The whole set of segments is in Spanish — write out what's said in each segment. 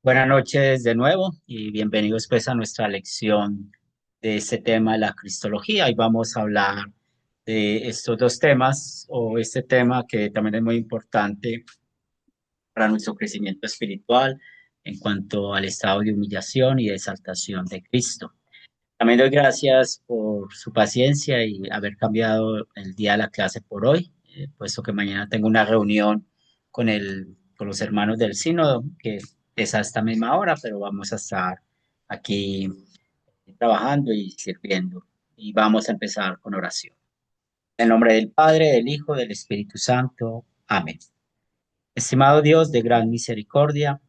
Buenas noches de nuevo y bienvenidos pues a nuestra lección de este tema, la cristología. Y vamos a hablar de estos dos temas o este tema que también es muy importante para nuestro crecimiento espiritual en cuanto al estado de humillación y de exaltación de Cristo. También doy gracias por su paciencia y haber cambiado el día de la clase por hoy, puesto que mañana tengo una reunión con los hermanos del sínodo, que es a esta misma hora, pero vamos a estar aquí trabajando y sirviendo. Y vamos a empezar con oración. En el nombre del Padre, del Hijo, del Espíritu Santo. Amén. Estimado Dios de gran misericordia,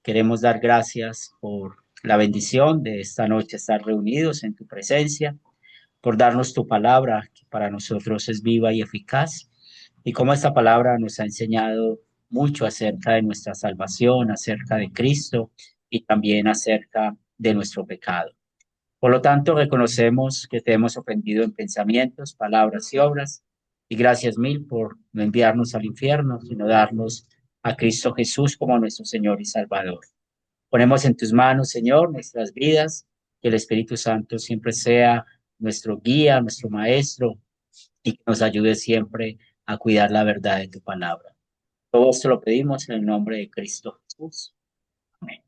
queremos dar gracias por la bendición de esta noche estar reunidos en tu presencia, por darnos tu palabra, que para nosotros es viva y eficaz, y cómo esta palabra nos ha enseñado mucho acerca de nuestra salvación, acerca de Cristo y también acerca de nuestro pecado. Por lo tanto, reconocemos que te hemos ofendido en pensamientos, palabras y obras, y gracias mil por no enviarnos al infierno, sino darnos a Cristo Jesús como nuestro Señor y Salvador. Ponemos en tus manos, Señor, nuestras vidas, que el Espíritu Santo siempre sea nuestro guía, nuestro maestro, y que nos ayude siempre a cuidar la verdad de tu palabra. Todo esto lo pedimos en el nombre de Cristo Jesús. Amén.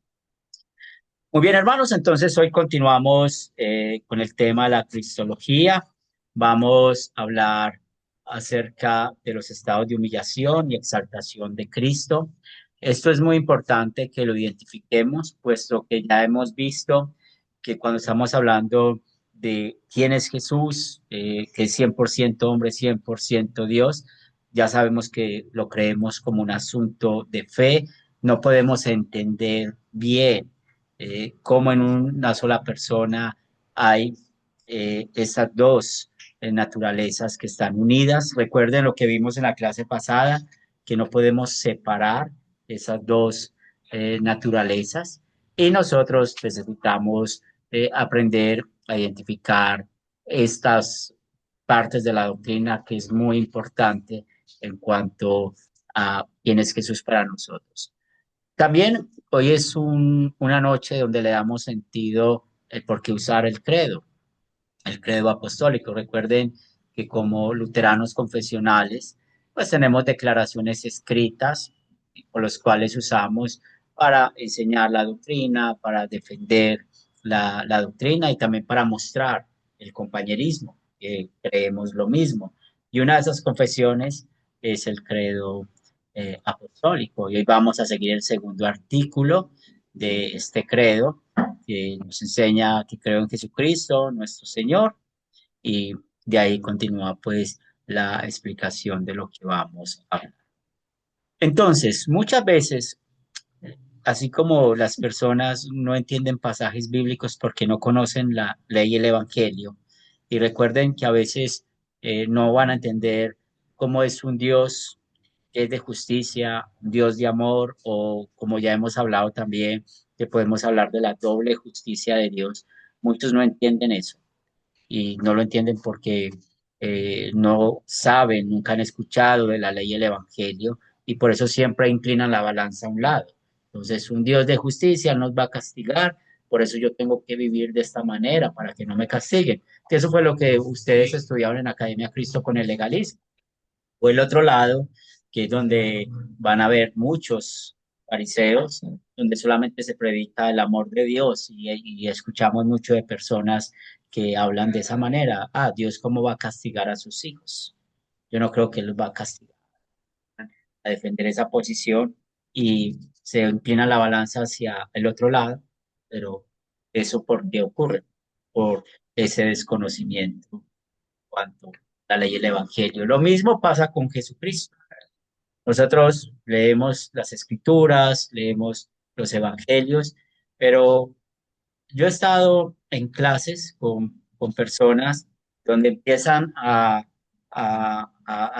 Muy bien, hermanos, entonces hoy continuamos con el tema de la cristología. Vamos a hablar acerca de los estados de humillación y exaltación de Cristo. Esto es muy importante que lo identifiquemos, puesto que ya hemos visto que cuando estamos hablando de quién es Jesús, que es 100% hombre, 100% Dios, ya sabemos que lo creemos como un asunto de fe. No podemos entender bien cómo en una sola persona hay esas dos naturalezas que están unidas. Recuerden lo que vimos en la clase pasada, que no podemos separar esas dos naturalezas y nosotros necesitamos aprender a identificar estas partes de la doctrina que es muy importante en cuanto a quién es Jesús para nosotros. También hoy es una noche donde le damos sentido el por qué usar el credo apostólico. Recuerden que como luteranos confesionales, pues tenemos declaraciones escritas por los cuales usamos para enseñar la doctrina, para defender la doctrina y también para mostrar el compañerismo, que creemos lo mismo. Y una de esas confesiones es el credo apostólico. Y hoy vamos a seguir el segundo artículo de este credo que nos enseña que creo en Jesucristo, nuestro Señor, y de ahí continúa pues la explicación de lo que vamos a hablar. Entonces, muchas veces, así como las personas no entienden pasajes bíblicos porque no conocen la ley y el evangelio, y recuerden que a veces no van a entender cómo es un Dios que es de justicia, un Dios de amor, o como ya hemos hablado también, que podemos hablar de la doble justicia de Dios. Muchos no entienden eso y no lo entienden porque no saben, nunca han escuchado de la ley y el evangelio y por eso siempre inclinan la balanza a un lado. Entonces, un Dios de justicia nos va a castigar, por eso yo tengo que vivir de esta manera para que no me castiguen. Que eso fue lo que ustedes estudiaron en Academia Cristo con el legalismo. O el otro lado, que es donde van a ver muchos fariseos, donde solamente se predica el amor de Dios y escuchamos mucho de personas que hablan de esa manera. Ah, Dios, ¿cómo va a castigar a sus hijos? Yo no creo que Él los va a castigar, a defender esa posición y se inclina la balanza hacia el otro lado, pero ¿eso por qué ocurre? Por ese desconocimiento cuanto a la ley y el evangelio. Lo mismo pasa con Jesucristo. Nosotros leemos las escrituras, leemos los evangelios, pero yo he estado en clases con personas donde empiezan a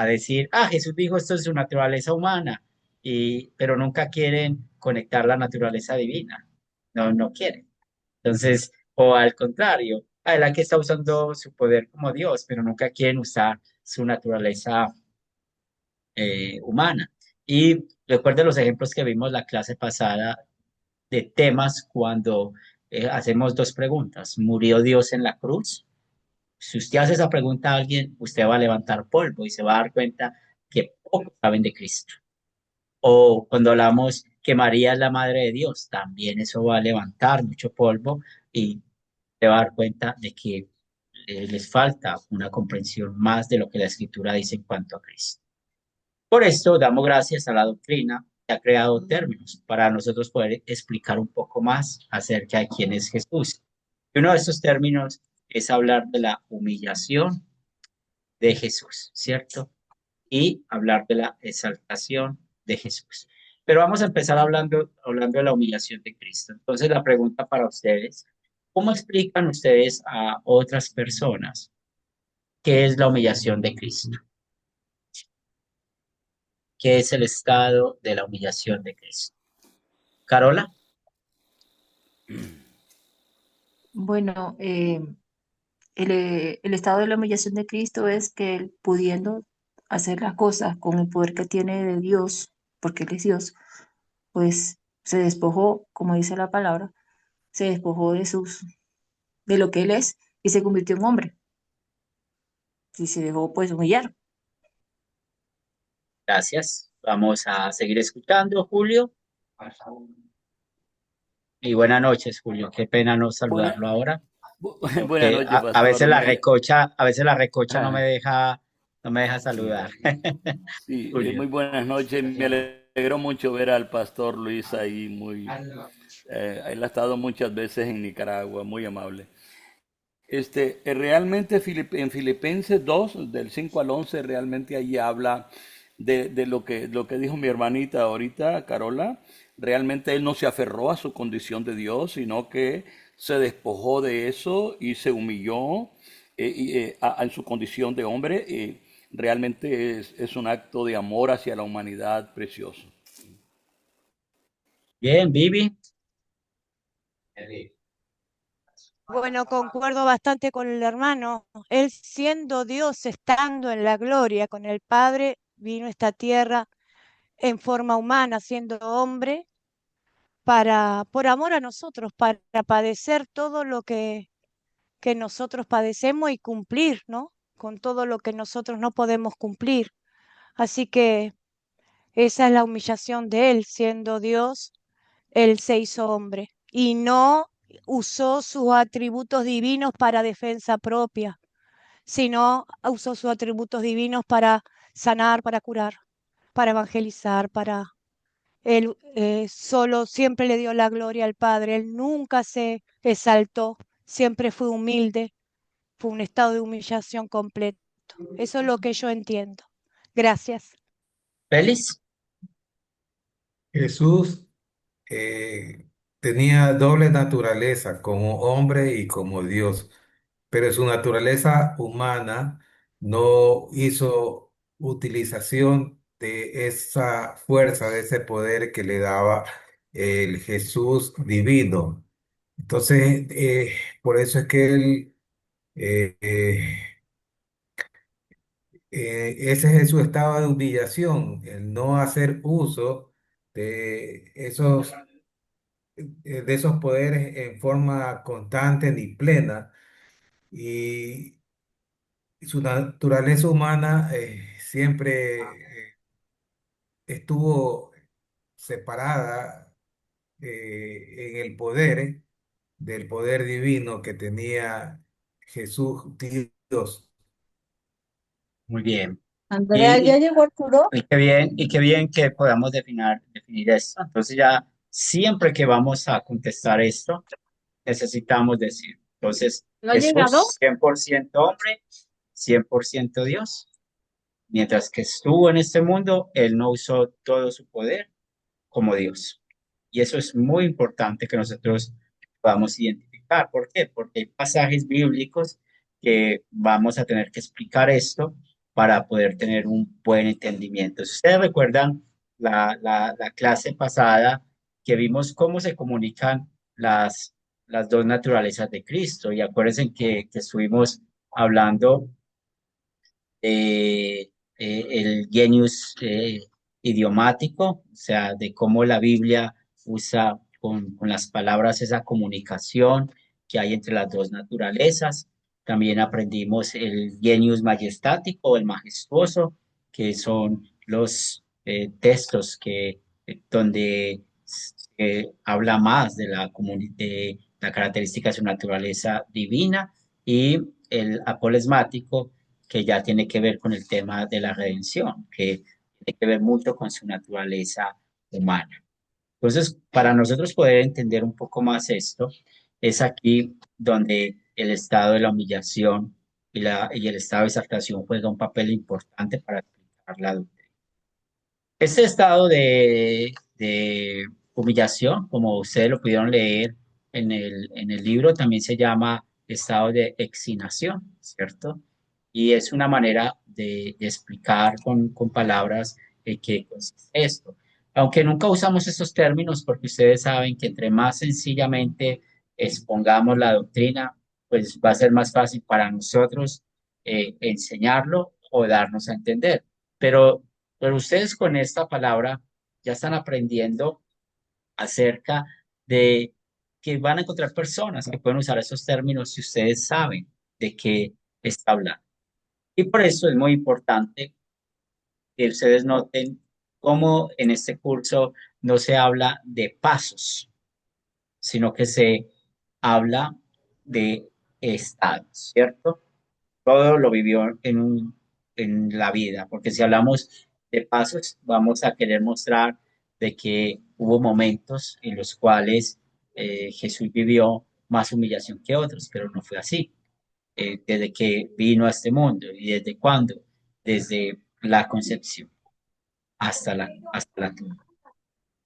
decir, ah, Jesús dijo esto es su naturaleza humana, pero nunca quieren conectar la naturaleza divina. No, no quieren. Entonces, o al contrario, la que está usando su poder como Dios, pero nunca quieren usar su naturaleza humana. Y recuerden los ejemplos que vimos la clase pasada de temas cuando hacemos dos preguntas. ¿Murió Dios en la cruz? Si usted hace esa pregunta a alguien, usted va a levantar polvo y se va a dar cuenta que pocos saben de Cristo. O cuando hablamos que María es la madre de Dios, también eso va a levantar mucho polvo y se va a dar cuenta de que les falta una comprensión más de lo que la Escritura dice en cuanto a Cristo. Por esto damos gracias a la doctrina que ha creado términos para nosotros poder explicar un poco más acerca de quién es Jesús. Y uno de estos términos es hablar de la humillación de Jesús, ¿cierto? Y hablar de la exaltación de Jesús. Pero vamos a empezar hablando de la humillación de Cristo. Entonces, la pregunta para ustedes, ¿cómo explican ustedes a otras personas qué es la humillación de Cristo? ¿Qué es el estado de la humillación de Cristo? Carola, Bueno, el estado de la humillación de Cristo es que Él, pudiendo hacer las cosas con el poder que tiene de Dios, porque Él es Dios, pues se despojó, como dice la palabra, se despojó de lo que Él es y se convirtió en hombre y se dejó pues humillar. gracias. Vamos a seguir escuchando, Julio. Y buenas noches, Julio. Qué pena no Buena, saludarlo ahora, buenas porque noches, a pastor. veces a veces la recocha Ah, no me deja saludar. sí, Julio. muy buenas noches. Me alegró mucho ver al pastor Luis ahí, él ha estado muchas veces en Nicaragua, muy amable. Realmente en Filipenses 2 del 5 al 11 realmente ahí habla de lo que dijo mi hermanita ahorita, Carola. Realmente él no se aferró a su condición de Dios, sino que se despojó de eso y se humilló en su condición de hombre. Realmente es un acto de amor hacia la humanidad precioso. Bien, Vivi. Bueno, concuerdo bastante con el hermano. Él siendo Dios, estando en la gloria con el Padre, vino a esta tierra en forma humana, siendo hombre, por amor a nosotros, para padecer todo lo que nosotros padecemos y cumplir, ¿no? Con todo lo que nosotros no podemos cumplir. Así que esa es la humillación de él, siendo Dios, él se hizo hombre y no usó sus atributos divinos para defensa propia, sino usó sus atributos divinos para sanar, para curar, para evangelizar, para... Él solo siempre le dio la gloria al Padre, él nunca se exaltó, siempre fue humilde, fue un estado de humillación completo. Eso es lo que yo entiendo. Gracias. Félix. Jesús eh, tenía doble naturaleza, como hombre y como Dios, pero su naturaleza humana no hizo utilización de esa fuerza, de ese poder que le daba el Jesús divino. Entonces, por eso es que él, eh, eh, ese es su estado de humillación, el no hacer uso de esos poderes en forma constante ni plena, y su naturaleza humana siempre estuvo separada en el poder del poder divino que tenía Jesús Dios. Muy bien. Andrea, ¿ya Y, llegó Arturo? y qué bien que podamos definir esto. Entonces ya siempre que vamos a contestar esto, necesitamos decir, entonces, ¿No ha llegado? Jesús, 100% hombre, 100% Dios. Mientras que estuvo en este mundo, él no usó todo su poder como Dios. Y eso es muy importante que nosotros podamos identificar. ¿Por qué? Porque hay pasajes bíblicos que vamos a tener que explicar esto para poder tener un buen entendimiento. Si ustedes recuerdan la clase pasada que vimos cómo se comunican las dos naturalezas de Cristo, y acuérdense que estuvimos hablando el genius idiomático, o sea, de cómo la Biblia usa con las palabras esa comunicación que hay entre las dos naturalezas. También aprendimos el genius majestático, el majestuoso, que son los textos donde habla más de de la característica de su naturaleza divina, y el apolesmático, que ya tiene que ver con el tema de la redención, que tiene que ver mucho con su naturaleza humana. Entonces, para nosotros poder entender un poco más esto, es aquí donde el estado de la humillación y el estado de exaltación juega un papel importante para explicar la doctrina. Este estado de humillación, como ustedes lo pudieron leer en el libro, también se llama estado de exinación, ¿cierto? Y es una manera de explicar con palabras qué consiste esto. Aunque nunca usamos esos términos, porque ustedes saben que entre más sencillamente expongamos la doctrina, pues va a ser más fácil para nosotros enseñarlo o darnos a entender. Pero pero ustedes con esta palabra ya están aprendiendo acerca de que van a encontrar personas que pueden usar esos términos si ustedes saben de qué está hablando. Y por eso es muy importante que ustedes noten cómo en este curso no se habla de pasos, sino que se habla de estados, ¿cierto? Todo lo vivió en la vida, porque si hablamos de pasos, vamos a querer mostrar de que hubo momentos en los cuales Jesús vivió más humillación que otros, pero no fue así. Desde que vino a este mundo, y desde cuándo, desde la concepción hasta la tumba.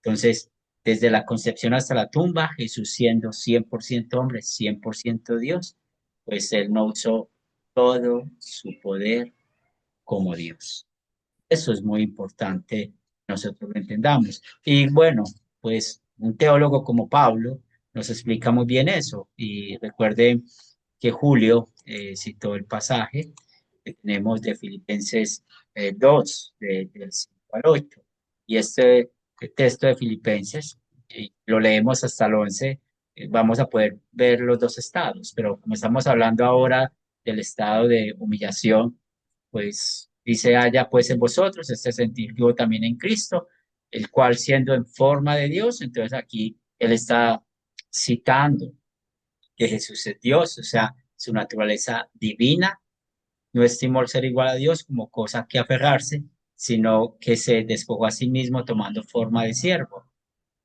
Entonces, desde la concepción hasta la tumba, Jesús siendo 100% hombre, 100% Dios, pues él no usó todo su poder como Dios. Eso es muy importante que nosotros lo entendamos. Y bueno, pues un teólogo como Pablo nos explica muy bien eso. Y recuerden que Julio citó el pasaje que tenemos de Filipenses 2, del 5 al 8. Y este texto de Filipenses, lo leemos hasta el 11, vamos a poder ver los dos estados, pero como estamos hablando ahora del estado de humillación, pues dice: haya pues en vosotros este sentir que hubo también en Cristo, el cual siendo en forma de Dios, entonces aquí él está citando que Jesús es Dios, o sea, su naturaleza divina, no estimó el ser igual a Dios como cosa que aferrarse, sino que se despojó a sí mismo tomando forma de siervo.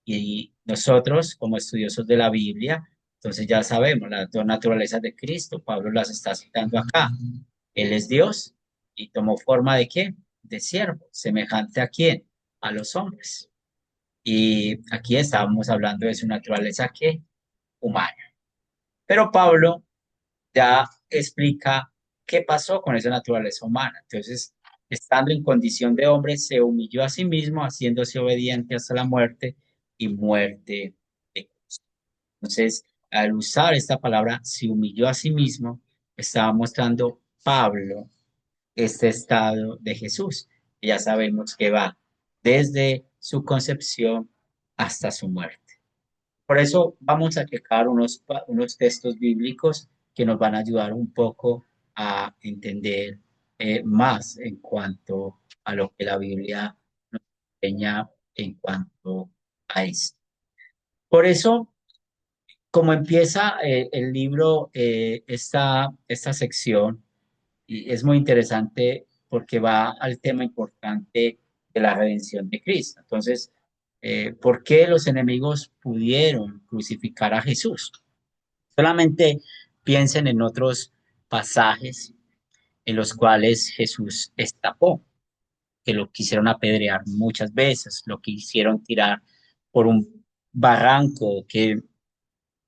Y nosotros, como estudiosos de la Biblia, entonces ya sabemos las dos naturalezas de Cristo. Pablo las está citando acá. Él es Dios y tomó forma de ¿qué? De siervo, semejante a quién? A los hombres. Y aquí estábamos hablando de su naturaleza ¿qué? Humana. Pero Pablo ya explica qué pasó con esa naturaleza humana. Entonces, estando en condición de hombre, se humilló a sí mismo, haciéndose obediente hasta la muerte y muerte de cruz. Entonces, al usar esta palabra, se humilló a sí mismo, estaba mostrando Pablo este estado de Jesús. Y ya sabemos que va desde su concepción hasta su muerte. Por eso vamos a checar unos textos bíblicos que nos van a ayudar un poco a entender más en cuanto a lo que la Biblia nos enseña en cuanto a esto. Por eso, como empieza el libro, esta sección, y es muy interesante porque va al tema importante de la redención de Cristo. Entonces, ¿por qué los enemigos pudieron crucificar a Jesús? Solamente piensen en otros pasajes en los cuales Jesús escapó, que lo quisieron apedrear muchas veces, lo quisieron tirar por un barranco, que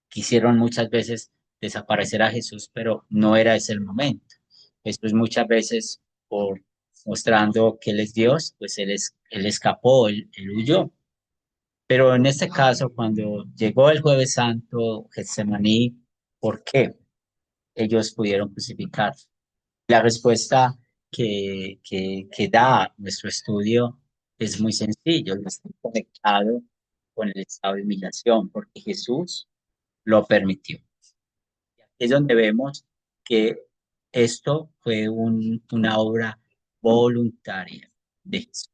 quisieron muchas veces desaparecer a Jesús, pero no era ese el momento. Jesús muchas veces, por mostrando que Él es Dios, pues él escapó, él huyó. Pero en este caso, cuando llegó el Jueves Santo, Getsemaní, ¿por qué ellos pudieron crucificar? La respuesta que da nuestro estudio es muy sencillo, está conectado con el estado de humillación, porque Jesús lo permitió. Es donde vemos que esto fue una obra voluntaria de Jesús.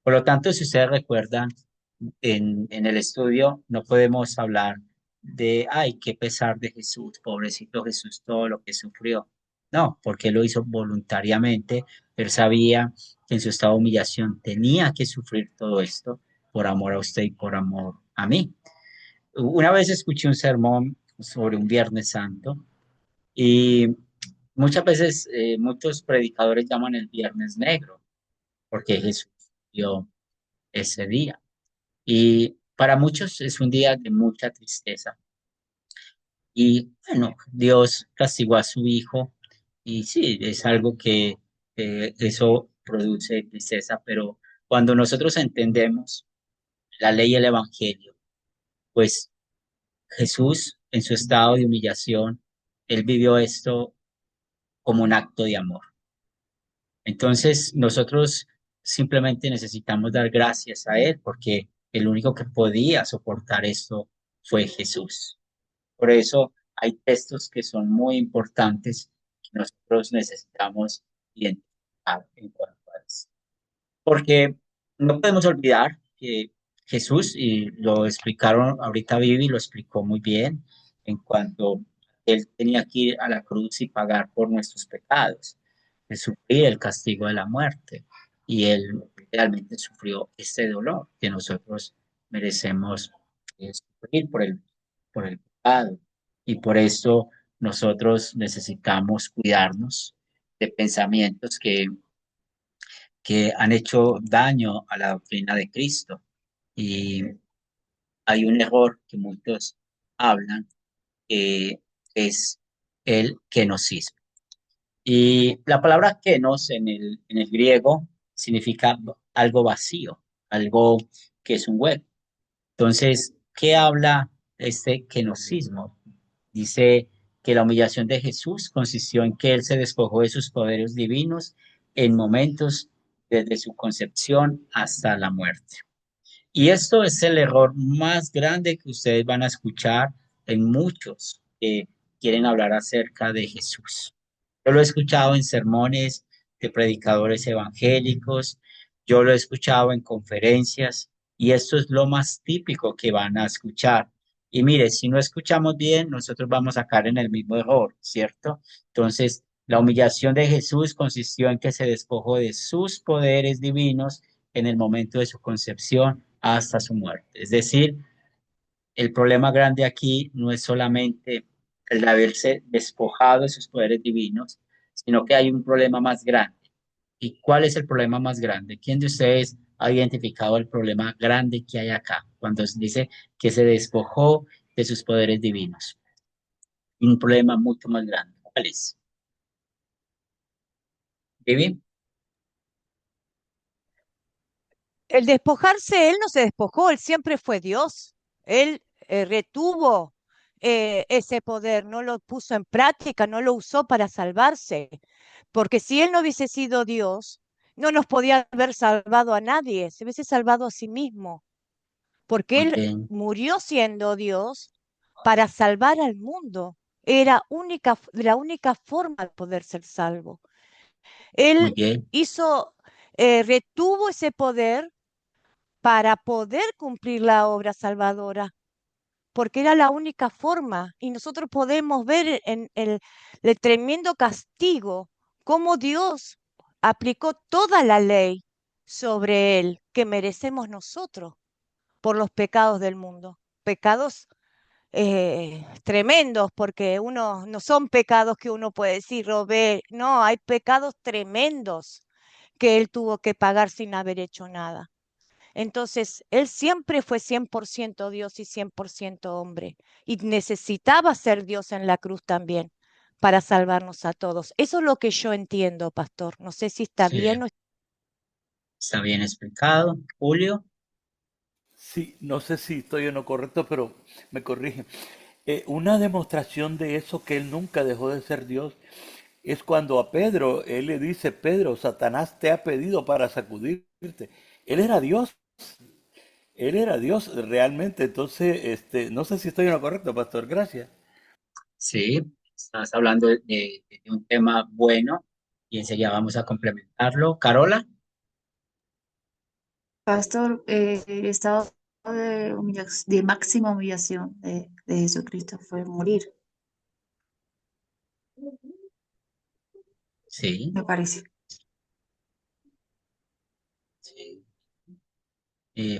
Por lo tanto, si ustedes recuerdan, en el estudio no podemos hablar de, ay, qué pesar de Jesús, pobrecito Jesús, todo lo que sufrió. No, porque él lo hizo voluntariamente. Él sabía que en su estado de humillación tenía que sufrir todo esto por amor a usted y por amor a mí. Una vez escuché un sermón sobre un Viernes Santo y muchas veces muchos predicadores llaman el Viernes Negro porque Jesús dio ese día. Y para muchos es un día de mucha tristeza. Y bueno, Dios castigó a su hijo y sí, es algo que eso produce tristeza, pero cuando nosotros entendemos la ley y el evangelio, pues Jesús en su estado de humillación, él vivió esto como un acto de amor. Entonces nosotros simplemente necesitamos dar gracias a él porque el único que podía soportar esto fue Jesús. Por eso hay textos que son muy importantes que nosotros necesitamos identificar en cuanto a eso. Porque no podemos olvidar que Jesús, y lo explicaron ahorita Vivi, lo explicó muy bien, en cuanto él tenía que ir a la cruz y pagar por nuestros pecados, de sufrir el castigo de la muerte. Y él realmente sufrió este dolor que nosotros merecemos sufrir por el pecado. Y por eso nosotros necesitamos cuidarnos de pensamientos que han hecho daño a la doctrina de Cristo. Y hay un error que muchos hablan, que es el kenosis. Y la palabra kenos en el griego significa algo vacío, algo que es un hueco. Entonces, ¿qué habla este kenosismo? Dice que la humillación de Jesús consistió en que él se despojó de sus poderes divinos en momentos desde su concepción hasta la muerte. Y esto es el error más grande que ustedes van a escuchar en muchos que quieren hablar acerca de Jesús. Yo lo he escuchado en sermones de predicadores evangélicos, yo lo he escuchado en conferencias y esto es lo más típico que van a escuchar. Y mire, si no escuchamos bien, nosotros vamos a caer en el mismo error, ¿cierto? Entonces, la humillación de Jesús consistió en que se despojó de sus poderes divinos en el momento de su concepción hasta su muerte. Es decir, el problema grande aquí no es solamente el de haberse despojado de sus poderes divinos, sino que hay un problema más grande. ¿Y cuál es el problema más grande? ¿Quién de ustedes ha identificado el problema grande que hay acá cuando se dice que se despojó de sus poderes divinos? Un problema mucho más grande. ¿Cuál es? ¿Vivi? El despojarse, él no se despojó, él siempre fue Dios. Él retuvo ese poder, no lo puso en práctica, no lo usó para salvarse. Porque si él no hubiese sido Dios, no nos podía haber salvado a nadie, se hubiese salvado a sí mismo. Porque Muy él bien, murió siendo Dios para salvar al mundo. Era la única forma de poder ser salvo. muy Él bien, retuvo ese poder para poder cumplir la obra salvadora, porque era la única forma. Y nosotros podemos ver en el tremendo castigo cómo Dios aplicó toda la ley sobre él que merecemos nosotros por los pecados del mundo. Pecados tremendos, porque uno no son pecados que uno puede decir, robé, no, hay pecados tremendos que él tuvo que pagar sin haber hecho nada. Entonces, él siempre fue 100% Dios y 100% hombre, y necesitaba ser Dios en la cruz también para salvarnos a todos. Eso es lo que yo entiendo, pastor. No sé si está sí, bien o está bien explicado. Julio, Sí, no sé si estoy en lo correcto, pero me corrige. Una demostración de eso, que él nunca dejó de ser Dios, es cuando a Pedro, él le dice, Pedro, Satanás te ha pedido para sacudirte. Él era Dios Él era Dios realmente, entonces, no sé si estoy en lo correcto, pastor, gracias. Sí, estás hablando de un tema bueno y enseguida vamos a complementarlo. Carola, Pastor, el estado de máxima humillación de Jesucristo fue morir, sí, me parece. sí.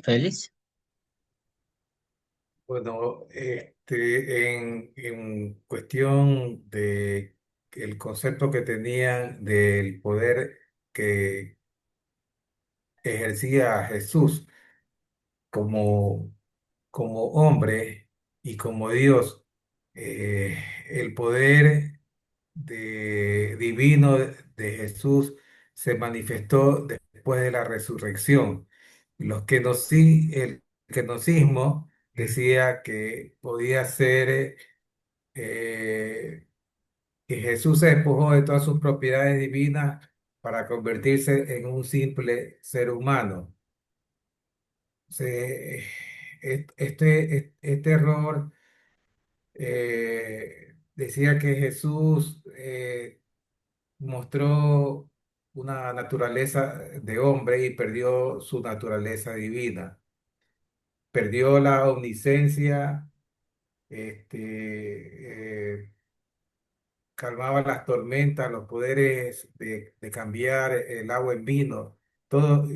Félix, Bueno, en cuestión de el concepto que tenían del poder que ejercía Jesús como, como hombre y como Dios, el poder divino de Jesús se manifestó después de la resurrección. El gnosticismo decía que podía ser que Jesús se despojó de todas sus propiedades divinas para convertirse en un simple ser humano. Se- este error decía que Jesús mostró una naturaleza de hombre y perdió su naturaleza divina. Perdió la omnisciencia, calmaba las tormentas, los poderes de cambiar el agua en vino. Todos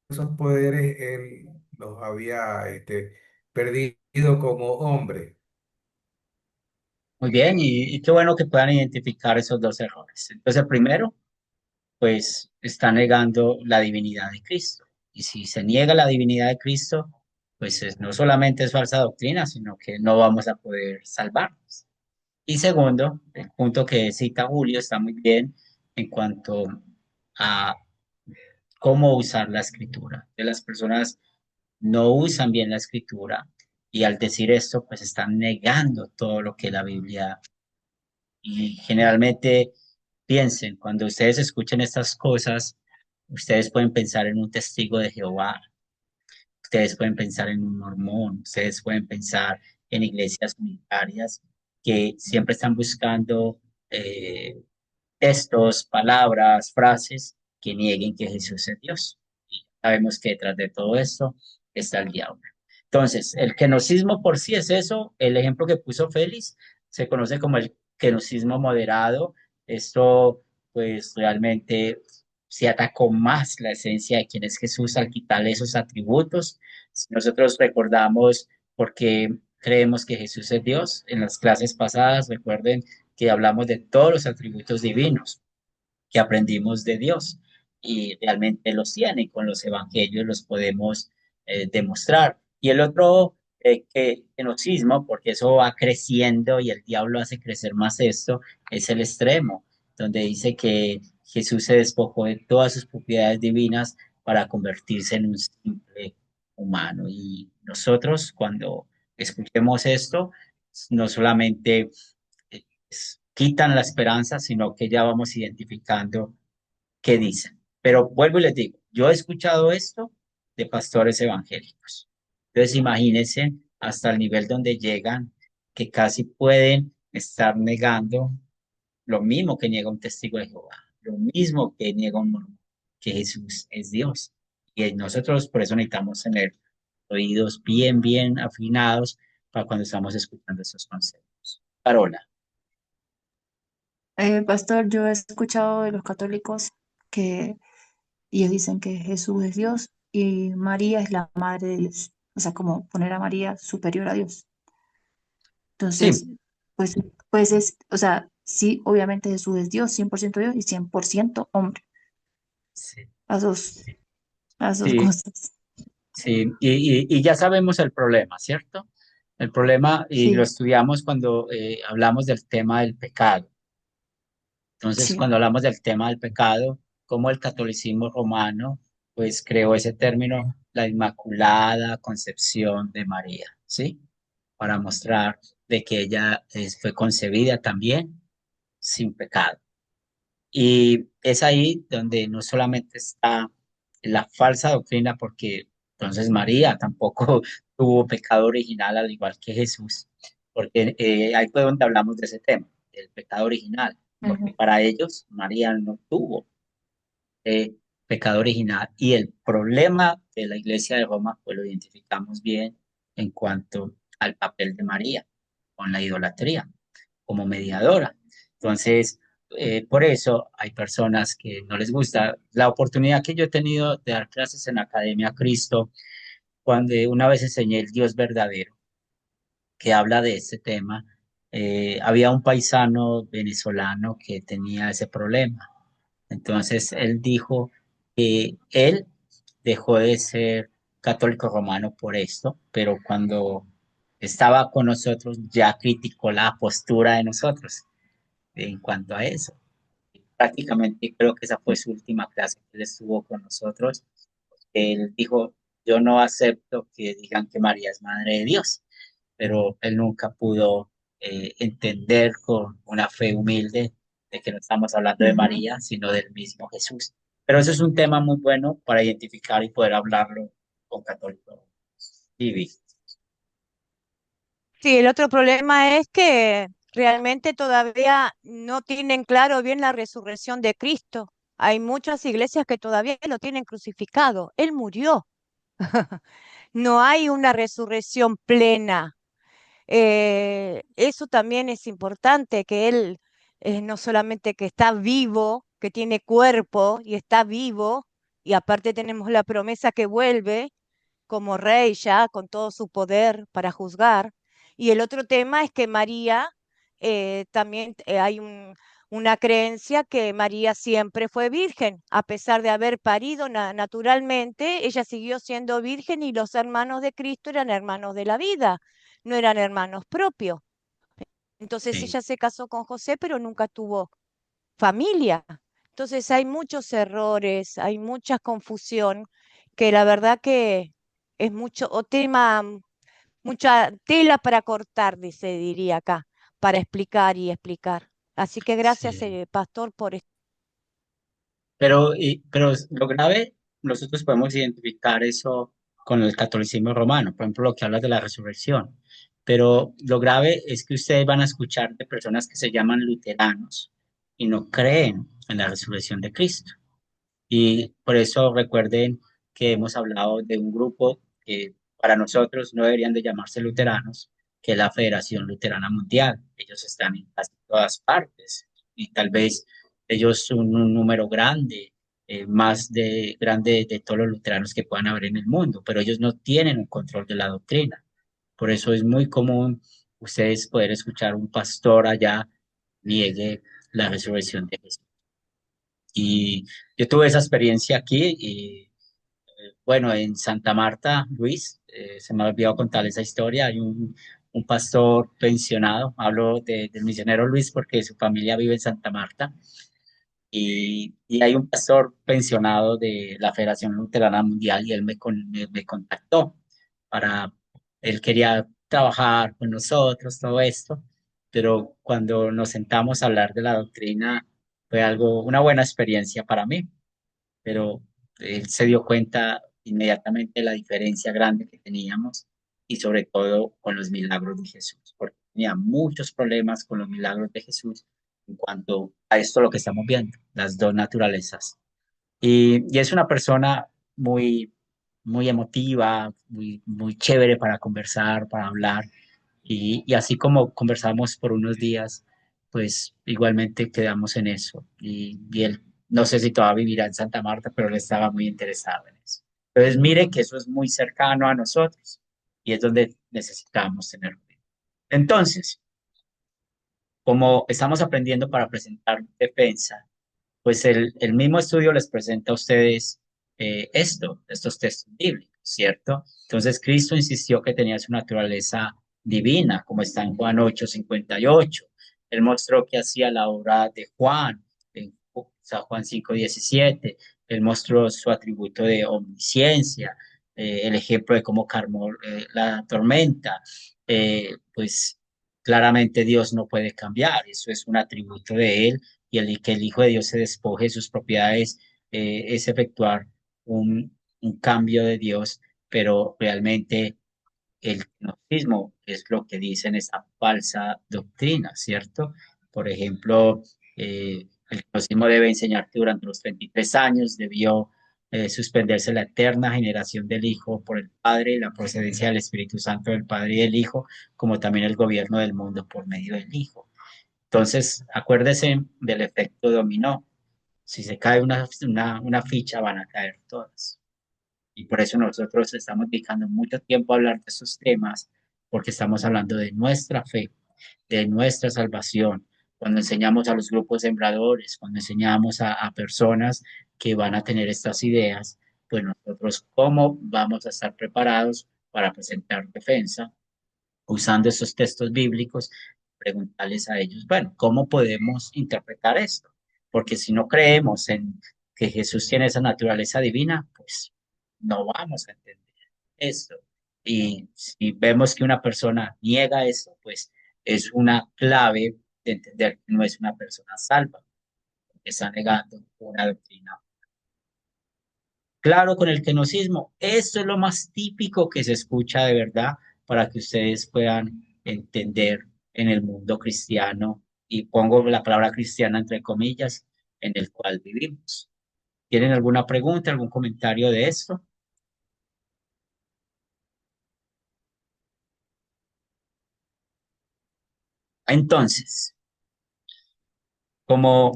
esos poderes él los había perdido como hombre. muy bien, y qué bueno que puedan identificar esos dos errores. Entonces, el primero, pues está negando la divinidad de Cristo. Y si se niega la divinidad de Cristo, pues no solamente es falsa doctrina, sino que no vamos a poder salvarnos. Y segundo, el punto que cita Julio está muy bien en cuanto a cómo usar la escritura. De las personas no usan bien la escritura y al decir esto, pues están negando todo lo que la Biblia y generalmente piensen, cuando ustedes escuchen estas cosas, ustedes pueden pensar en un testigo de Jehová, ustedes pueden pensar en un mormón, ustedes pueden pensar en iglesias unitarias que siempre están buscando eh, textos, palabras, frases que nieguen que Jesús es Dios. Y sabemos que detrás de todo esto está el diablo. Entonces, el kenocismo por sí es eso. El ejemplo que puso Félix se conoce como el kenocismo moderado. Esto, pues, realmente se atacó más la esencia de quién es Jesús al quitarle esos atributos. Si nosotros recordamos por qué creemos que Jesús es Dios, en las clases pasadas, recuerden que hablamos de todos los atributos divinos que aprendimos de Dios y realmente los tiene, con los evangelios los podemos demostrar. Y el otro enocismo, porque eso va creciendo y el diablo hace crecer más esto, es el extremo, donde dice que Jesús se despojó de todas sus propiedades divinas para convertirse en un simple humano. Y nosotros cuando escuchemos esto, no solamente quitan la esperanza, sino que ya vamos identificando qué dicen. Pero vuelvo y les digo, yo he escuchado esto de pastores evangélicos. Entonces imagínense hasta el nivel donde llegan, que casi pueden estar negando lo mismo que niega un testigo de Jehová, lo mismo que niega un mormón, que Jesús es Dios. Y nosotros por eso necesitamos tener oídos bien, bien afinados para cuando estamos escuchando esos conceptos. Carola. Pastor, yo he escuchado de los católicos que ellos dicen que Jesús es Dios y María es la madre de Dios. O sea, como poner a María superior a Dios. Entonces, Sí, pues, pues es, o sea, sí, obviamente Jesús es Dios, 100% Dios y 100% hombre. sí, Las dos, las dos sí, cosas. sí. Y ya sabemos el problema, ¿cierto? El problema, y lo Sí, estudiamos cuando hablamos del tema del pecado. Entonces, sí. cuando hablamos del tema del pecado, como el catolicismo romano, pues creó ese término, la Inmaculada Concepción de María, ¿sí? Para mostrar de que ella fue concebida también sin pecado. Y es ahí donde no solamente está la falsa doctrina, porque Entonces María tampoco tuvo pecado original al igual que Jesús, porque ahí fue donde hablamos de ese tema, del pecado original, porque Ujú, para ellos María no tuvo pecado original. Y el problema de la Iglesia de Roma, pues lo identificamos bien en cuanto al papel de María con la idolatría como mediadora. Entonces, por eso hay personas que no les gusta. La oportunidad que yo he tenido de dar clases en la Academia Cristo, cuando una vez enseñé el Dios verdadero, que habla de este tema, había un paisano venezolano que tenía ese problema. Entonces, él dijo que él dejó de ser católico romano por esto, pero cuando estaba con nosotros ya criticó la postura de nosotros en cuanto a eso. Prácticamente creo que esa fue su última clase que él estuvo con nosotros. Él dijo, yo no acepto que digan que María es madre de Dios, pero él nunca pudo entender con una fe humilde de que no estamos hablando de ujú. María, sino del mismo Jesús. Pero eso es un tema muy bueno para identificar y poder hablarlo con católicos. Vivi. Sí, el otro problema es que realmente todavía no tienen claro bien la resurrección de Cristo. Hay muchas iglesias que todavía lo tienen crucificado. Él murió. No hay una resurrección plena. Eso también es importante, que Él no solamente que está vivo, que tiene cuerpo y está vivo, y aparte tenemos la promesa que vuelve como rey ya con todo su poder para juzgar. Y el otro tema es que María, también hay una creencia que María siempre fue virgen, a pesar de haber parido naturalmente, ella siguió siendo virgen y los hermanos de Cristo eran hermanos de la vida, no eran hermanos propios. Entonces Sí. ella se casó con José, pero nunca tuvo familia. Entonces hay muchos errores, hay mucha confusión, que la verdad que es mucho, o tema, mucha tela para cortar, diría acá, para explicar y explicar. Así que gracias, Sí. pastor, por esto. Pero lo grave, nosotros podemos identificar eso con el catolicismo romano, por ejemplo, lo que habla de la resurrección. Pero lo grave es que ustedes van a escuchar de personas que se llaman luteranos y no creen en la resurrección de Cristo. Y por eso recuerden que hemos hablado de un grupo que para nosotros no deberían de llamarse luteranos, que es la Federación Luterana Mundial. Ellos están en casi todas partes y tal vez ellos son un número grande, más de grande de todos los luteranos que puedan haber en el mundo, pero ellos no tienen un control de la doctrina. Por eso es muy común ustedes poder escuchar un pastor allá niegue la resurrección de Jesús. Y yo tuve esa experiencia aquí y bueno, en Santa Marta, Luis, se me ha olvidado contar esa historia. Hay un pastor pensionado, hablo del misionero Luis porque su familia vive en Santa Marta. Y hay un pastor pensionado de la Federación Luterana Mundial y él me contactó para, él quería trabajar con nosotros, todo esto, pero cuando nos sentamos a hablar de la doctrina fue algo, una buena experiencia para mí, pero él se dio cuenta inmediatamente de la diferencia grande que teníamos y sobre todo con los milagros de Jesús, porque tenía muchos problemas con los milagros de Jesús en cuanto a esto lo que estamos viendo, las dos naturalezas. Y es una persona muy, muy emotiva, muy chévere para conversar, para hablar. Y así como conversamos por unos días, pues igualmente quedamos en eso. Y él, no sé si todavía vivirá en Santa Marta, pero él estaba muy interesado en eso. Entonces, mire que eso es muy cercano a nosotros y es donde necesitamos tenerlo. Entonces, como estamos aprendiendo para presentar defensa, pues el mismo estudio les presenta a ustedes estos textos bíblicos, ¿cierto? Entonces Cristo insistió que tenía su naturaleza divina, como está en Juan 8:58. Él mostró que hacía la obra de Juan, en San Juan 5:17. Él mostró su atributo de omnisciencia, el ejemplo de cómo calmó la tormenta. Pues claramente Dios no puede cambiar, eso es un atributo de Él y el que el Hijo de Dios se despoje de sus propiedades es efectuar un cambio de Dios pero realmente el gnosticismo es lo que dicen esa falsa doctrina, ¿cierto? Por ejemplo, el gnosticismo debe enseñar que durante los 33 años debió suspenderse la eterna generación del Hijo por el Padre, la procedencia del Espíritu Santo del Padre y del Hijo, como también el gobierno del mundo por medio del Hijo. Entonces, acuérdese del efecto dominó. Si se cae una ficha, van a caer todas. Y por eso nosotros estamos dedicando mucho tiempo a hablar de esos temas, porque estamos hablando de nuestra fe, de nuestra salvación. Cuando enseñamos a los grupos sembradores, cuando enseñamos a personas que van a tener estas ideas, pues nosotros cómo vamos a estar preparados para presentar defensa usando esos textos bíblicos, preguntarles a ellos, bueno, ¿cómo podemos interpretar esto? Porque si no creemos en que Jesús tiene esa naturaleza divina, pues no vamos a entender esto. Y si vemos que una persona niega eso, pues es una clave de entender que no es una persona salva, porque está negando una doctrina. Claro, con el kenosis,ismo, esto es lo más típico que se escucha de verdad para que ustedes puedan entender en el mundo cristiano, y pongo la palabra cristiana entre comillas, en el cual vivimos. ¿Tienen alguna pregunta, algún comentario de esto? Entonces, como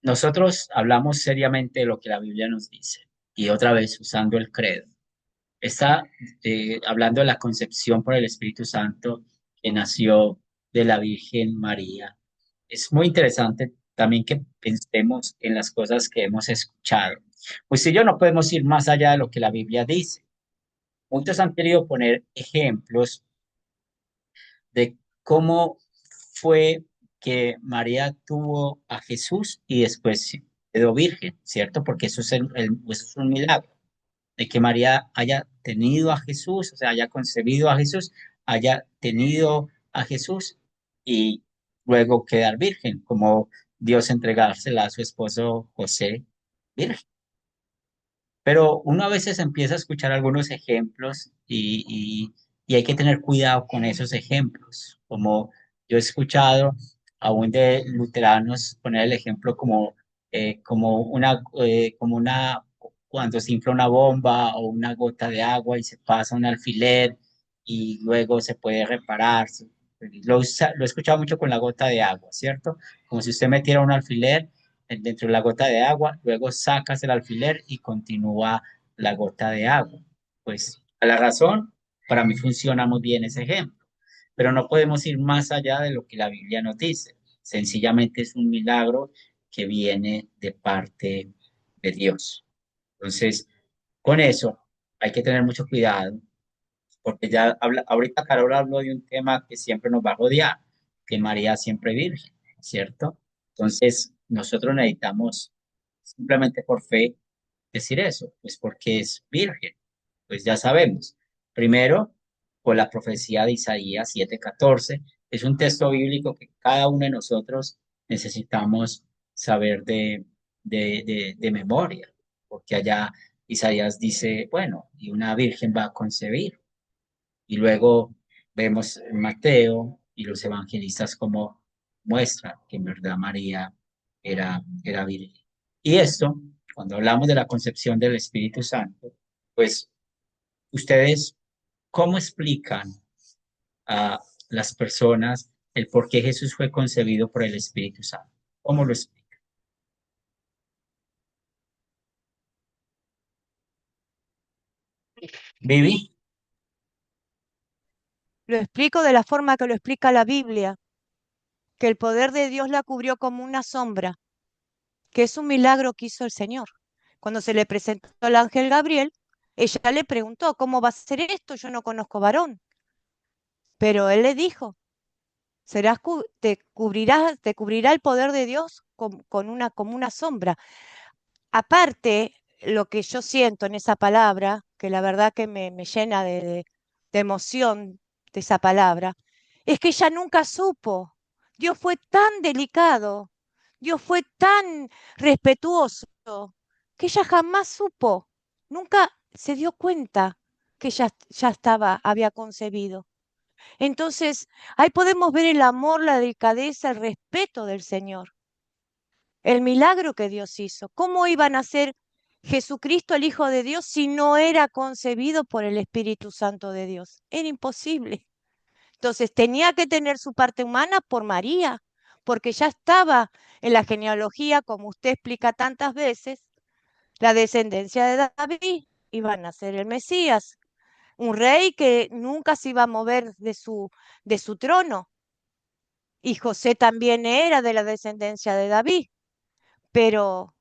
nosotros hablamos seriamente de lo que la Biblia nos dice, y otra vez usando el credo, está hablando de la concepción por el Espíritu Santo que nació de la Virgen María. Es muy interesante también que pensemos en las cosas que hemos escuchado. Pues si yo no podemos ir más allá de lo que la Biblia dice. Muchos han querido poner ejemplos de cómo fue que María tuvo a Jesús y después quedó virgen, ¿cierto? Porque eso es un milagro de que María haya tenido a Jesús, o sea, haya concebido a Jesús, haya tenido a Jesús y luego quedar virgen, como Dios entregársela a su esposo José virgen. Pero uno a veces empieza a escuchar algunos ejemplos y hay que tener cuidado con esos ejemplos. Como yo he escuchado aún de luteranos poner el ejemplo como una, cuando se infla una bomba o una gota de agua y se pasa un alfiler y luego se puede reparar. Lo he escuchado mucho con la gota de agua, ¿cierto? Como si usted metiera un alfiler dentro de la gota de agua, luego sacas el alfiler y continúa la gota de agua. Pues a la razón, para mí funciona muy bien ese ejemplo, pero no podemos ir más allá de lo que la Biblia nos dice. Sencillamente es un milagro que viene de parte de Dios. Entonces, con eso hay que tener mucho cuidado, porque ahorita Carol habló de un tema que siempre nos va a rodear, que María siempre virgen, ¿cierto? Entonces, nosotros necesitamos simplemente por fe decir eso, pues porque es virgen, pues ya sabemos. Primero, por la profecía de Isaías 7:14, es un texto bíblico que cada uno de nosotros necesitamos saber de memoria, porque allá Isaías dice, bueno, y una virgen va a concebir. Y luego vemos en Mateo y los evangelistas como muestran que en verdad María era virgen. Y esto, cuando hablamos de la concepción del Espíritu Santo, pues ustedes, ¿cómo explican a las personas el por qué Jesús fue concebido por el Espíritu Santo? ¿Cómo lo explican? Vivi, Lo explico de la forma que lo explica la Biblia, que el poder de Dios la cubrió como una sombra, que es un milagro que hizo el Señor. Cuando se le presentó al ángel Gabriel, ella le preguntó, ¿cómo va a ser esto? Yo no conozco varón. Pero él le dijo, te cubrirá el poder de Dios como una sombra. Aparte, lo que yo siento en esa palabra, que la verdad que me llena de emoción de esa palabra, es que ella nunca supo. Dios fue tan delicado, Dios fue tan respetuoso, que ella jamás supo. Nunca se dio cuenta que ya había concebido. Entonces, ahí podemos ver el amor, la delicadeza, el respeto del Señor, el milagro que Dios hizo. ¿Cómo iba a nacer Jesucristo, el Hijo de Dios, si no era concebido por el Espíritu Santo de Dios? Era imposible. Entonces, tenía que tener su parte humana por María, porque ya estaba en la genealogía, como usted explica tantas veces, la descendencia de David, iba a nacer el Mesías, un rey que nunca se iba a mover de su trono. Y José también era de la descendencia de David. Pero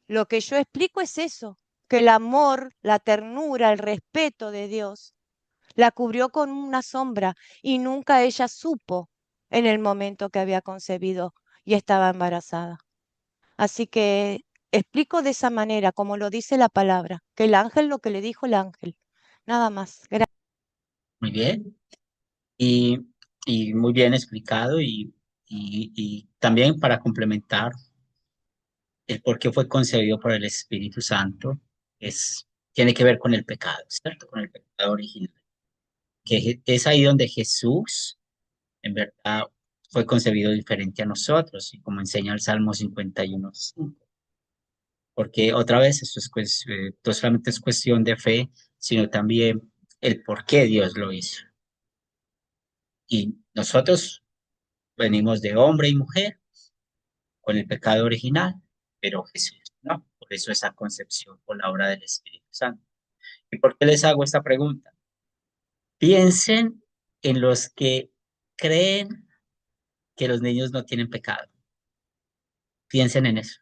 lo que yo explico es eso, que el amor, la ternura, el respeto de Dios la cubrió con una sombra y nunca ella supo en el momento que había concebido y estaba embarazada. Así que explico de esa manera, como lo dice la palabra, que el ángel lo que le dijo el ángel. Nada más. Muy bien. Y, y muy bien explicado y también para complementar el por qué fue concebido por el Espíritu Santo, tiene que ver con el pecado, ¿cierto? Con el pecado original. Es ahí donde Jesús, en verdad, fue concebido diferente a nosotros, y como enseña el Salmo 51:5. Porque otra vez, esto no solamente es cuestión de fe, sino también el por qué Dios lo hizo. Y nosotros venimos de hombre y mujer con el pecado original, pero Jesús no. Por eso esa concepción por la obra del Espíritu Santo. ¿Y por qué les hago esta pregunta? Piensen en los que creen que los niños no tienen pecado. Piensen en eso.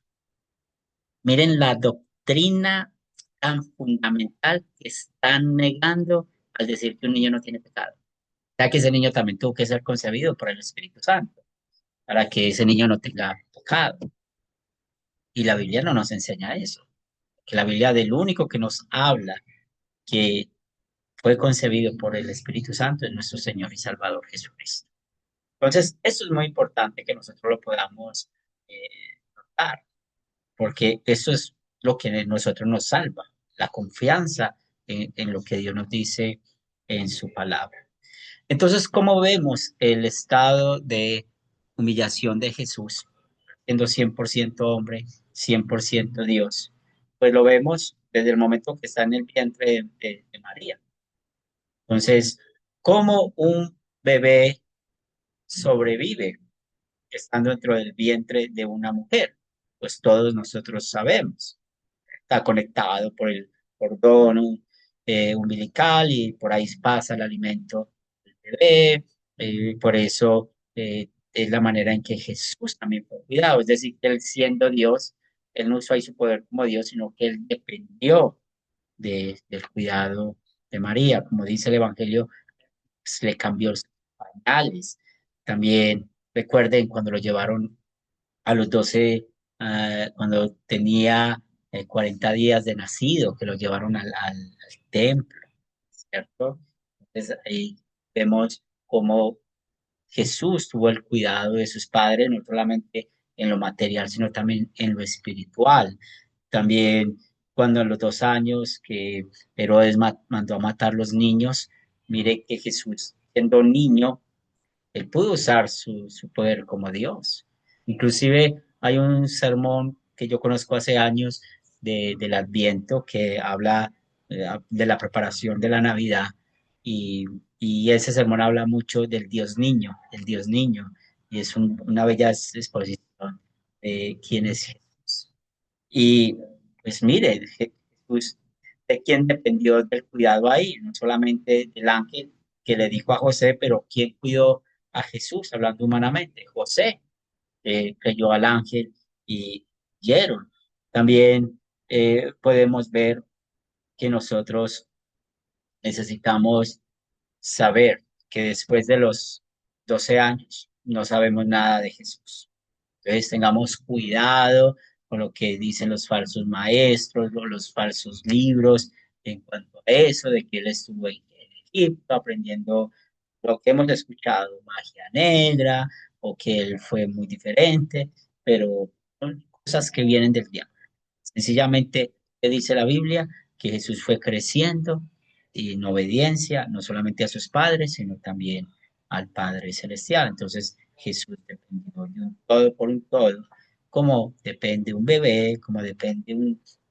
Miren la doctrina tan fundamental que están negando al decir que un niño no tiene pecado. Ya que ese niño también tuvo que ser concebido por el Espíritu Santo, para que ese niño no tenga pecado. Y la Biblia no nos enseña eso. Que la Biblia del único que nos habla que fue concebido por el Espíritu Santo es nuestro Señor y Salvador Jesucristo. Entonces, eso es muy importante que nosotros lo podamos eh, notar, porque eso es lo que a nosotros nos salva, la confianza en lo que Dios nos dice en su palabra. Entonces, ¿cómo vemos el estado de humillación de Jesús, siendo 100% hombre, 100% Dios? Pues lo vemos desde el momento que está en el vientre de María. Entonces, ¿cómo un bebé sobrevive estando dentro del vientre de una mujer? Pues todos nosotros sabemos. Está conectado por el cordón umbilical y por ahí pasa el alimento del bebé. Por eso es la manera en que Jesús también fue cuidado. Es decir, que él siendo Dios, él no usó ahí su poder como Dios, sino que él dependió del cuidado de María. Como dice el Evangelio, pues, le cambió los pañales. También recuerden cuando lo llevaron a los 12, cuando tenía 40 días de nacido, que lo llevaron al templo, ¿cierto? Entonces ahí vemos cómo Jesús tuvo el cuidado de sus padres, no solamente en lo material, sino también en lo espiritual. También cuando a los 2 años que Herodes mandó a matar los niños, mire que Jesús, siendo niño, él pudo usar su poder como Dios. Inclusive hay un sermón que yo conozco hace años del Adviento que habla de la preparación de la Navidad y, y ese sermón habla mucho del Dios niño, el Dios niño, y es una bella exposición de quién es Jesús. Y pues mire, Jesús, de quién dependió del cuidado ahí, no solamente del ángel que le dijo a José, pero quién cuidó a Jesús, hablando humanamente, José, creyó al ángel y huyeron. También podemos ver que nosotros necesitamos saber que después de los 12 años no sabemos nada de Jesús. Entonces tengamos cuidado con lo que dicen los falsos maestros o los falsos libros en cuanto a eso, de que él estuvo en Egipto aprendiendo lo que hemos escuchado, magia negra, o que él fue muy diferente, pero son cosas que vienen del diablo. Sencillamente, ¿qué dice la Biblia? que Jesús fue creciendo en obediencia, no solamente a sus padres, sino también al Padre Celestial. Entonces Jesús dependió de un todo por un todo, como depende un bebé, como depende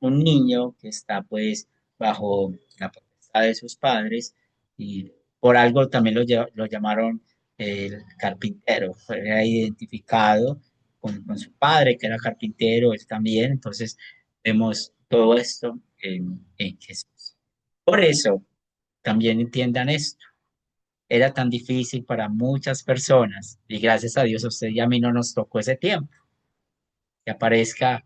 un niño que está pues bajo la potestad de sus padres, y por algo también lo llamaron el carpintero, fue identificado con su padre que era carpintero, él también. Entonces vemos todo esto en Jesús. Por eso también entiendan esto. Era tan difícil para muchas personas y gracias a Dios a usted y a mí no nos tocó ese tiempo, que aparezca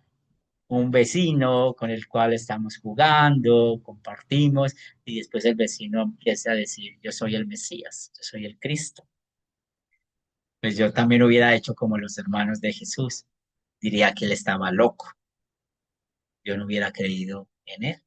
un vecino con el cual estamos jugando, compartimos, y después el vecino empieza a decir, yo soy el Mesías, yo soy el Cristo. Pues yo también hubiera hecho como los hermanos de Jesús. Diría que él estaba loco. Yo no hubiera creído en él.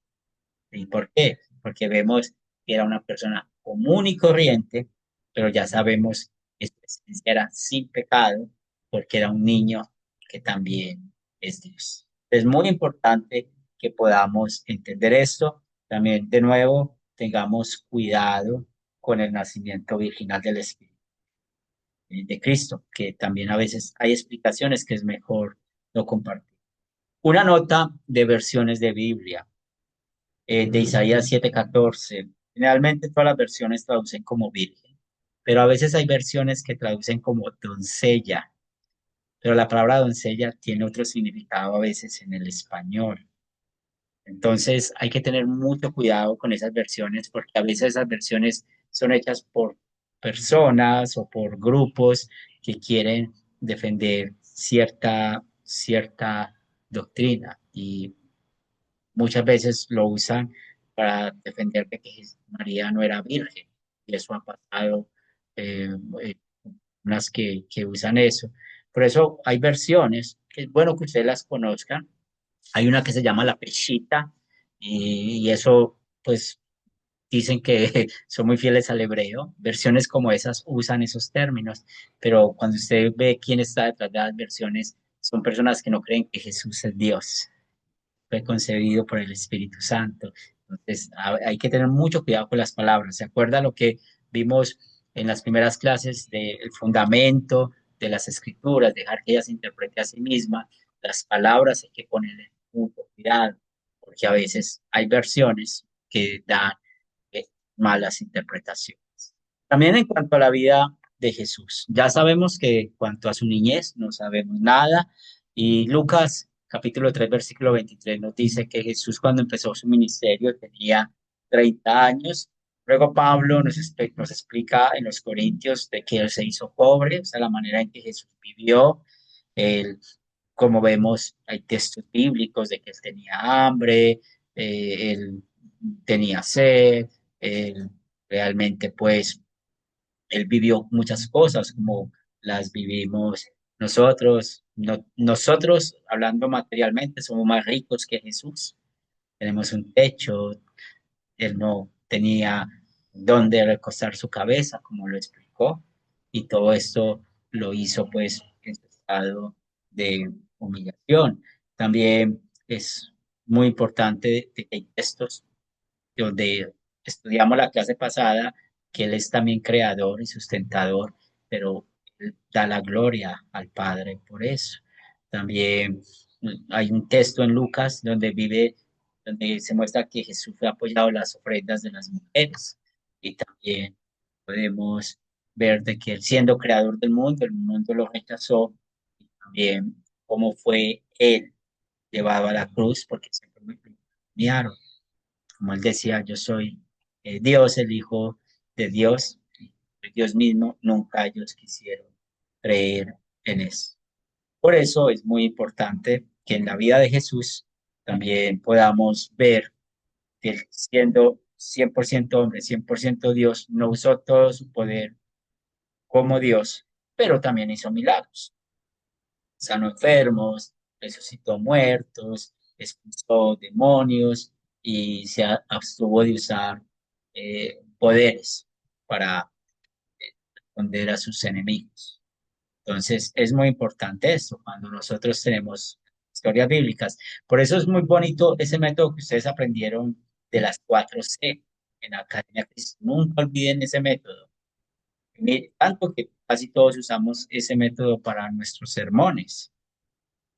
¿Y por qué? Porque vemos que era una persona común y corriente, pero ya sabemos que su esencia era sin pecado, porque era un niño que también es Dios. Es muy importante que podamos entender esto. También, de nuevo, tengamos cuidado con el nacimiento virginal del Espíritu de Cristo, que también a veces hay explicaciones que es mejor no compartir. Una nota de versiones de Biblia, de Isaías 7:14. Generalmente todas las versiones traducen como virgen, pero a veces hay versiones que traducen como doncella, pero la palabra doncella tiene otro significado a veces en el español. Entonces hay que tener mucho cuidado con esas versiones porque a veces esas versiones son hechas por personas o por grupos que quieren defender cierta doctrina, y muchas veces lo usan para defender de que María no era virgen. Y eso ha pasado, eh, eh, unas que usan eso. Por eso hay versiones que es bueno que ustedes las conozcan. Hay una que se llama la Peshita, y eso pues dicen que son muy fieles al hebreo. Versiones como esas usan esos términos, pero cuando usted ve quién está detrás de las versiones, son personas que no creen que Jesús es Dios, fue concebido por el Espíritu Santo. Entonces, hay que tener mucho cuidado con las palabras. ¿Se acuerda lo que vimos en las primeras clases del fundamento de las escrituras, dejar que ellas se interprete a sí misma? Las palabras hay que ponerle mucho cuidado, porque a veces hay versiones que dan eh, malas interpretaciones. También en cuanto a la vida de Jesús, ya sabemos que en cuanto a su niñez no sabemos nada, y Lucas capítulo 3 versículo 23 nos dice que Jesús cuando empezó su ministerio tenía 30 años. Luego Pablo nos explica en los Corintios de que él se hizo pobre, o sea, la manera en que Jesús vivió. Él, como vemos, hay textos bíblicos de que él tenía hambre, él tenía sed, él realmente pues él vivió muchas cosas como las vivimos nosotros. Nosotros, hablando materialmente, somos más ricos que Jesús. Tenemos un techo, él no tenía dónde recostar su cabeza, como lo explicó, y todo esto lo hizo pues en su estado de humillación. También es muy importante de que hay textos donde estudiamos la clase pasada, que Él es también creador y sustentador, pero Él da la gloria al Padre por eso. También hay un texto en Lucas donde se muestra que Jesús fue apoyado en las ofrendas de las mujeres, y también podemos ver de que Él, siendo creador del mundo, el mundo lo rechazó, y también cómo fue Él llevado a la cruz, porque siempre me premiaron. Como él decía, yo soy Dios, el Hijo de Dios, Dios mismo, nunca ellos quisieron creer en eso. Por eso es muy importante que en la vida de Jesús también podamos ver que él, siendo 100% hombre, 100% Dios, no usó todo su poder como Dios, pero también hizo milagros. Sanó enfermos, resucitó muertos, expulsó demonios, y se abstuvo de usar poderes para responder a sus enemigos. Entonces, es muy importante esto cuando nosotros tenemos historias bíblicas. Por eso es muy bonito ese método que ustedes aprendieron de las 4C en la Academia Cristo. Nunca olviden ese método. Tanto que casi todos usamos ese método para nuestros sermones.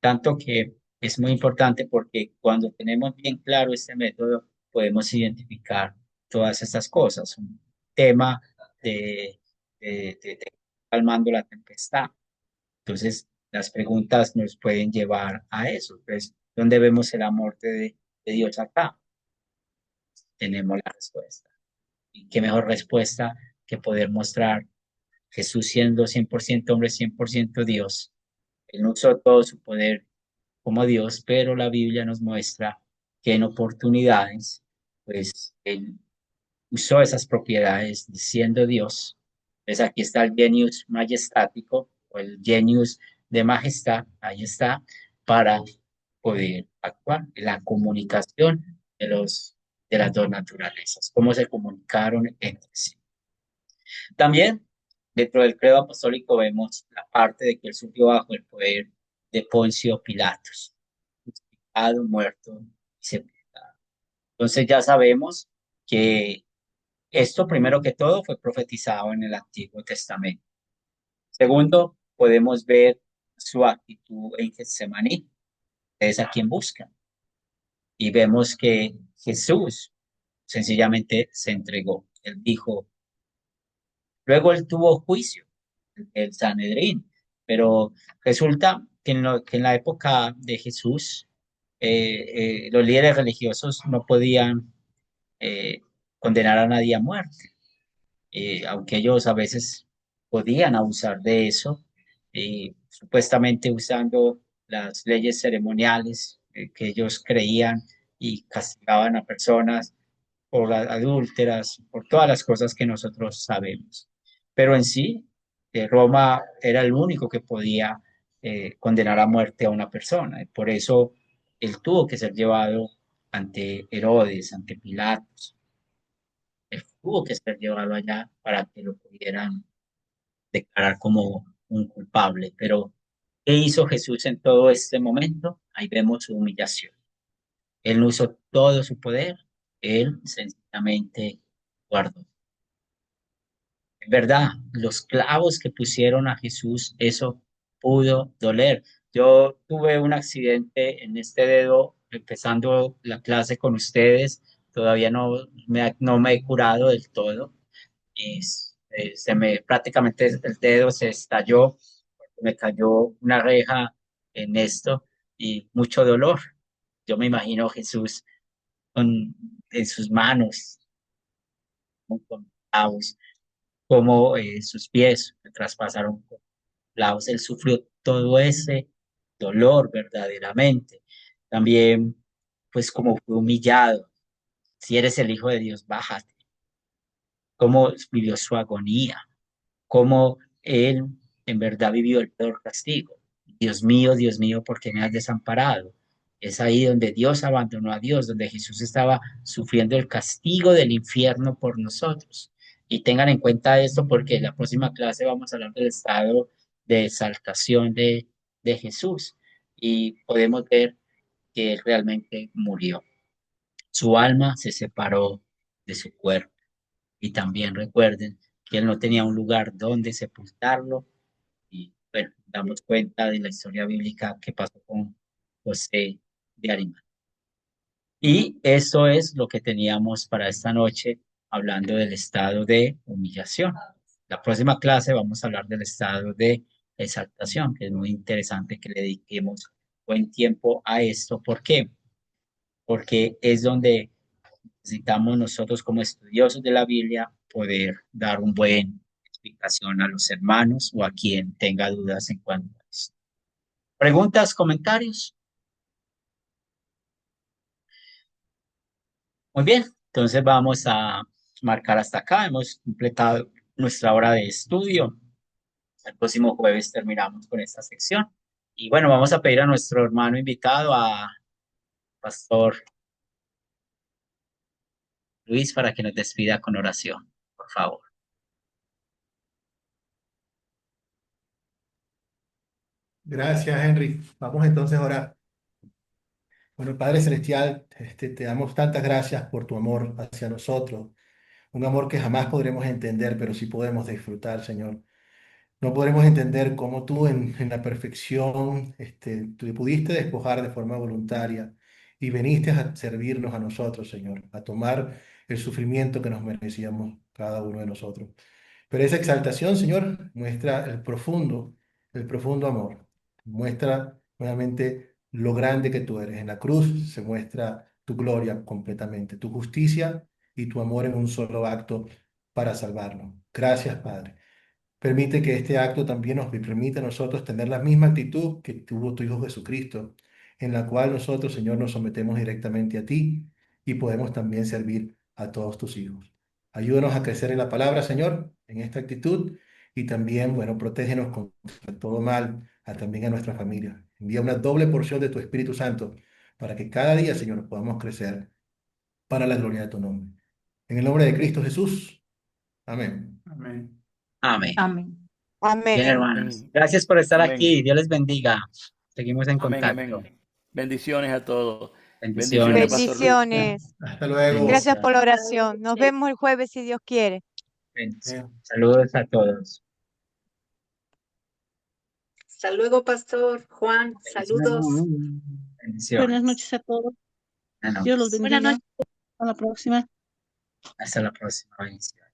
Tanto que es muy importante porque cuando tenemos bien claro este método, podemos identificar todas estas cosas. Un tema de, de calmando la tempestad. Entonces, las preguntas nos pueden llevar a eso. Pues, ¿dónde vemos el amor de Dios acá? Tenemos la respuesta. ¿Y qué mejor respuesta que poder mostrar Jesús siendo 100% hombre, 100% Dios? Él no usó todo su poder como Dios, pero la Biblia nos muestra que en oportunidades, pues Él usó esas propiedades siendo Dios. Entonces aquí está el genius majestático o el genius de majestad, ahí está, para poder actuar. La comunicación de las dos naturalezas, cómo se comunicaron entre sí. También dentro del credo apostólico vemos la parte de que él sufrió bajo el poder de Poncio Pilatos, crucificado, muerto y sepultado. Entonces ya sabemos que esto, primero que todo, fue profetizado en el Antiguo Testamento. Segundo, podemos ver su actitud en Getsemaní, es a quien buscan. Y vemos que Jesús sencillamente se entregó. Él dijo, luego él tuvo juicio, el Sanedrín, pero resulta que en la época de Jesús, los líderes religiosos no podían eh, condenar a nadie a muerte. Aunque ellos a veces podían abusar de eso, supuestamente usando las leyes ceremoniales que ellos creían y castigaban a personas por adúlteras, por todas las cosas que nosotros sabemos. Pero en sí, Roma era el único que podía condenar a muerte a una persona. Y por eso él tuvo que ser llevado ante Herodes, ante Pilatos. Él tuvo que ser llevado allá para que lo pudieran declarar como un culpable. Pero, ¿qué hizo Jesús en todo este momento? Ahí vemos su humillación. Él no usó todo su poder, él sencillamente guardó. Es verdad, los clavos que pusieron a Jesús, eso pudo doler. Yo tuve un accidente en este dedo empezando la clase con ustedes, todavía no me he curado del todo y prácticamente el dedo se estalló, me cayó una reja en esto y mucho dolor. Yo me imagino a Jesús en sus manos, con clavos, como sus pies se traspasaron con clavos. Él sufrió todo ese dolor verdaderamente. También, pues como fue humillado. Si eres el Hijo de Dios, bájate. Cómo vivió su agonía, cómo él en verdad vivió el peor castigo. Dios mío, ¿por qué me has desamparado? Es ahí donde Dios abandonó a Dios, donde Jesús estaba sufriendo el castigo del infierno por nosotros. Y tengan en cuenta esto porque en la próxima clase vamos a hablar del estado de exaltación de Jesús y podemos ver que él realmente murió. Su alma se separó de su cuerpo. Y también recuerden que él no tenía un lugar donde sepultarlo. Y bueno, damos cuenta de la historia bíblica que pasó con José de Arimatea. Y eso es lo que teníamos para esta noche, hablando del estado de humillación. La próxima clase vamos a hablar del estado de exaltación, que es muy interesante que le dediquemos buen tiempo a esto. ¿Por qué? Porque es donde necesitamos nosotros como estudiosos de la Biblia poder dar un buen explicación a los hermanos o a quien tenga dudas en cuanto a esto. ¿Preguntas, comentarios? Muy bien, entonces vamos a marcar hasta acá. Hemos completado nuestra hora de estudio. El próximo jueves terminamos con esta sección. Y bueno, vamos a pedir a nuestro hermano invitado, a Pastor Luis, para que nos despida con oración, por favor. Gracias, Henry. Vamos entonces a orar. Bueno, Padre Celestial, te damos tantas gracias por tu amor hacia nosotros, un amor que jamás podremos entender, pero sí podemos disfrutar, Señor. No podremos entender cómo tú en la perfección tú te pudiste despojar de forma voluntaria y viniste a servirnos a nosotros, Señor, a tomar el sufrimiento que nos merecíamos cada uno de nosotros. Pero esa exaltación, Señor, muestra el profundo amor. Muestra nuevamente lo grande que tú eres. En la cruz se muestra tu gloria completamente, tu justicia y tu amor en un solo acto para salvarnos. Gracias, Padre. Permite que este acto también nos permita a nosotros tener la misma actitud que tuvo tu Hijo Jesucristo, en la cual nosotros, Señor, nos sometemos directamente a ti y podemos también servir a todos tus hijos. Ayúdanos a crecer en la palabra, Señor, en esta actitud y también, bueno, protégenos contra todo mal, también a nuestra familia. Envía una doble porción de tu Espíritu Santo para que cada día, Señor, podamos crecer para la gloria de tu nombre. En el nombre de Cristo Jesús. Amén. Amén. Amén. Amén. Bien, Amén. hermanos. Gracias por estar aquí. Amén. Dios les bendiga. Seguimos en Amén, contacto. amén. Bendiciones a todos. Bendiciones, Bendiciones. Pastor Luis. Bendiciones. Hasta luego. Gracias por la Bendiciones. oración. Nos vemos el jueves si Dios quiere. Bendiciones. Saludos a todos. Hasta luego, Pastor Juan. Saludos. Bendiciones. Buenas noches a todos. Buenas Dios los noches. Buenas bendiga. noches. Hasta la próxima. Hasta la próxima. Bendiciones.